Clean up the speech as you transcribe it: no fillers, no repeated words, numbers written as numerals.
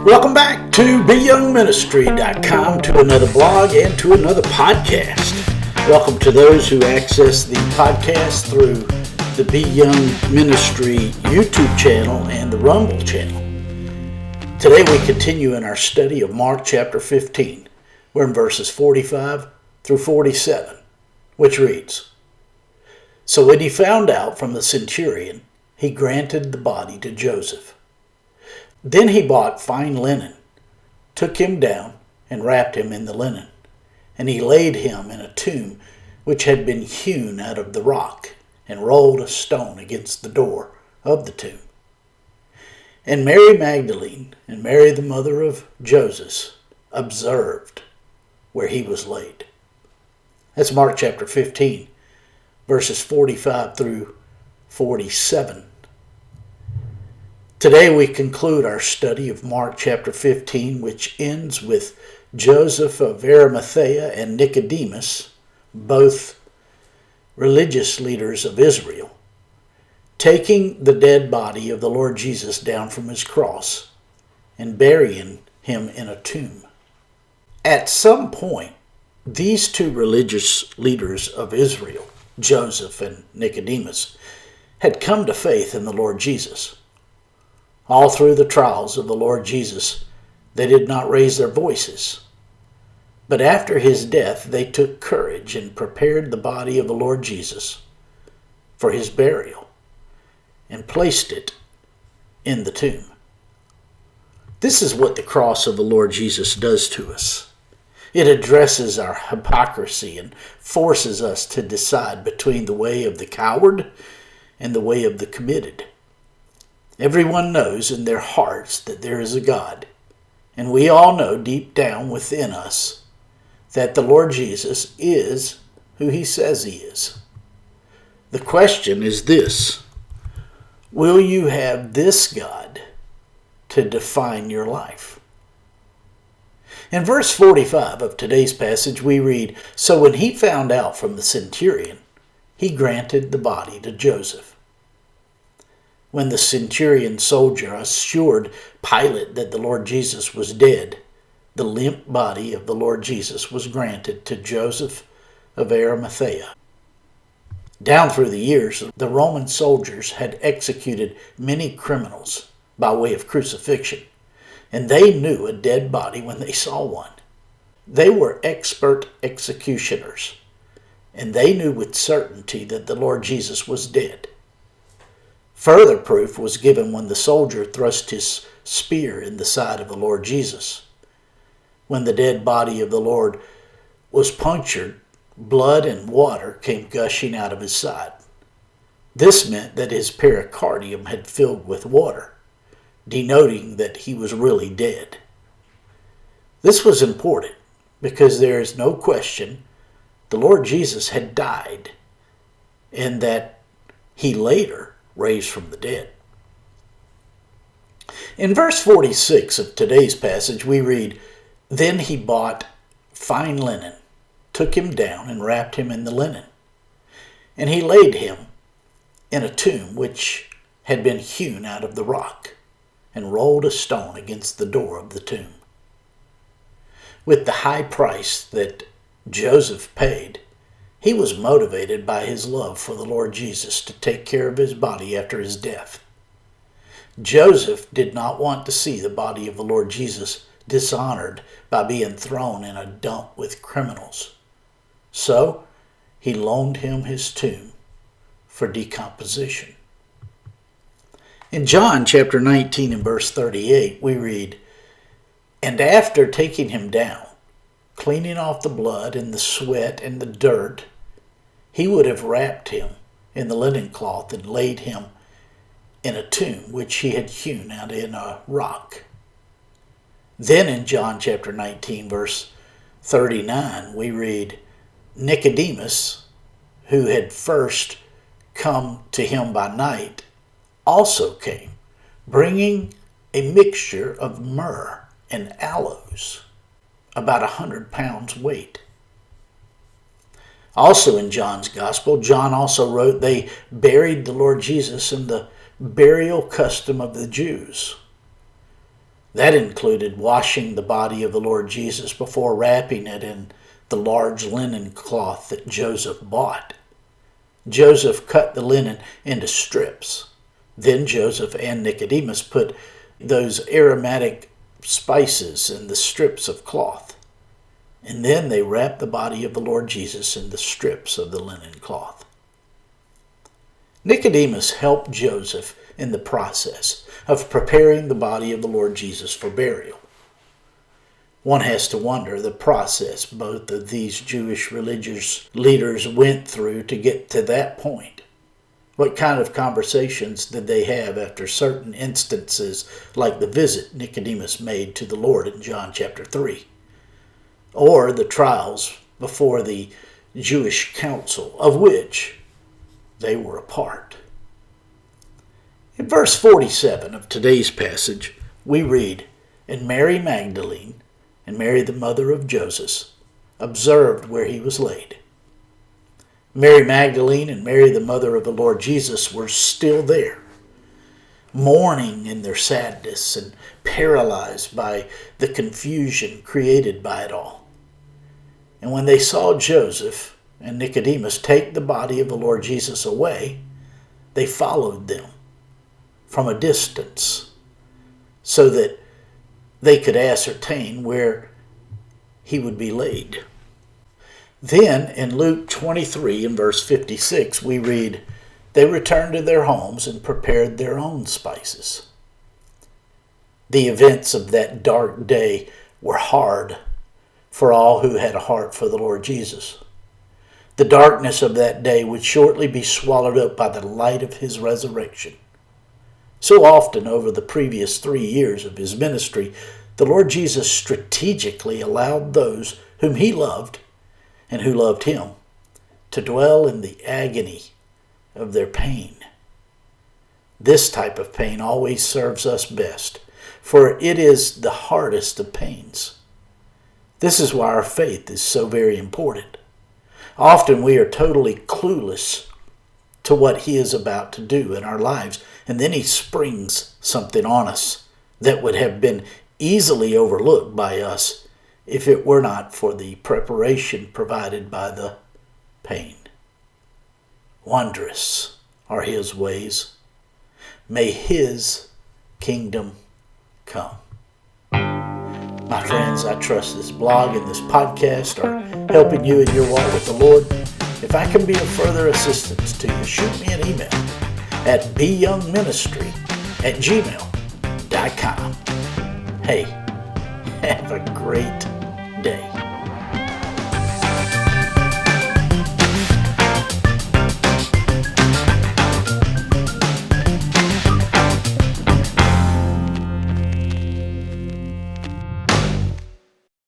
Welcome back to BYoungMinistry.com, to another blog and to another podcast. Welcome to those who access the podcast through the BYoung Ministry YouTube channel and the Rumble channel. Today we continue in our study of Mark chapter 15. We're in verses 45 through 47, which reads, "So when he found out from the centurion, he granted the body to Joseph. Then he bought fine linen, took him down, and wrapped him in the linen. And he laid him in a tomb which had been hewn out of the rock, and rolled a stone against the door of the tomb. And Mary Magdalene and Mary the mother of Joseph observed where he was laid." That's Mark chapter 15, verses 45 through 47. Today we conclude our study of Mark chapter 15, which ends with Joseph of Arimathea and Nicodemus, both religious leaders of Israel, taking the dead body of the Lord Jesus down from his cross and burying him in a tomb. At some point, these two religious leaders of Israel, Joseph and Nicodemus, had come to faith in the Lord Jesus. All through the trials of the Lord Jesus, they did not raise their voices. But after his death, they took courage and prepared the body of the Lord Jesus for his burial and placed it in the tomb. This is what the cross of the Lord Jesus does to us. It addresses our hypocrisy and forces us to decide between the way of the coward and the way of the committed. Everyone knows in their hearts that there is a God, and we all know deep down within us that the Lord Jesus is who he says he is. The question is this: will you have this God to define your life? In verse 45 of today's passage we read, "So when he found out from the centurion, he granted the body to Joseph." When the centurion soldier assured Pilate that the Lord Jesus was dead, the limp body of the Lord Jesus was granted to Joseph of Arimathea. Down through the years, the Roman soldiers had executed many criminals by way of crucifixion, and they knew a dead body when they saw one. They were expert executioners, and they knew with certainty that the Lord Jesus was dead. Further proof was given when the soldier thrust his spear in the side of the Lord Jesus. When the dead body of the Lord was punctured, blood and water came gushing out of his side. This meant that his pericardium had filled with water, denoting that he was really dead. This was important because there is no question the Lord Jesus had died, and that he later raised from the dead. In verse 46 of today's passage we read, "Then he bought fine linen, took him down, and wrapped him in the linen. And he laid him in a tomb which had been hewn out of the rock, and rolled a stone against the door of the tomb." With the high price that Joseph paid, he was motivated by his love for the Lord Jesus to take care of his body after his death. Joseph did not want to see the body of the Lord Jesus dishonored by being thrown in a dump with criminals. So he loaned him his tomb for decomposition. In John chapter 19 and verse 38 we read, "And after taking him down, cleaning off the blood and the sweat and the dirt, he would have wrapped him in the linen cloth and laid him in a tomb which he had hewn out in a rock." Then in John chapter 19 verse 39 we read, "Nicodemus, who had first come to him by night, also came, bringing a mixture of myrrh and aloes, about 100 pounds weight." Also in John's Gospel, John also wrote, "They buried the Lord Jesus in the burial custom of the Jews." That included washing the body of the Lord Jesus before wrapping it in the large linen cloth that Joseph bought. Joseph cut the linen into strips. Then Joseph and Nicodemus put those aromatic spices in the strips of cloth. And then they wrapped the body of the Lord Jesus in the strips of the linen cloth. Nicodemus helped Joseph in the process of preparing the body of the Lord Jesus for burial. One has to wonder the process both of these Jewish religious leaders went through to get to that point. What kind of conversations did they have after certain instances like the visit Nicodemus made to the Lord in John chapter 3? Or the trials before the Jewish council, of which they were a part. In verse 47 of today's passage, we read, "And Mary Magdalene, and Mary the mother of Joseph, observed where he was laid." Mary Magdalene and Mary the mother of the Lord Jesus were still there, mourning in their sadness and paralyzed by the confusion created by it all. And when they saw Joseph and Nicodemus take the body of the Lord Jesus away, they followed them from a distance so that they could ascertain where he would be laid. Then in Luke 23 and verse 56 we read, "They returned to their homes and prepared their own spices." The events of that dark day were hard for all who had a heart for the Lord Jesus. The darkness of that day would shortly be swallowed up by the light of his resurrection. So often over the previous 3 years of his ministry, the Lord Jesus strategically allowed those whom he loved and who loved him to dwell in the agony of their pain. This type of pain always serves us best, for it is the hardest of pains. This is why our faith is so very important. Often we are totally clueless to what he is about to do in our lives, and then he springs something on us that would have been easily overlooked by us if it were not for the preparation provided by the pain. Wondrous are his ways. May his kingdom come. My friends, I trust this blog and this podcast are helping you in your walk with the Lord. If I can be of further assistance to you, shoot me an email at BYoungMinistry@gmail.com. Hey, have a great day.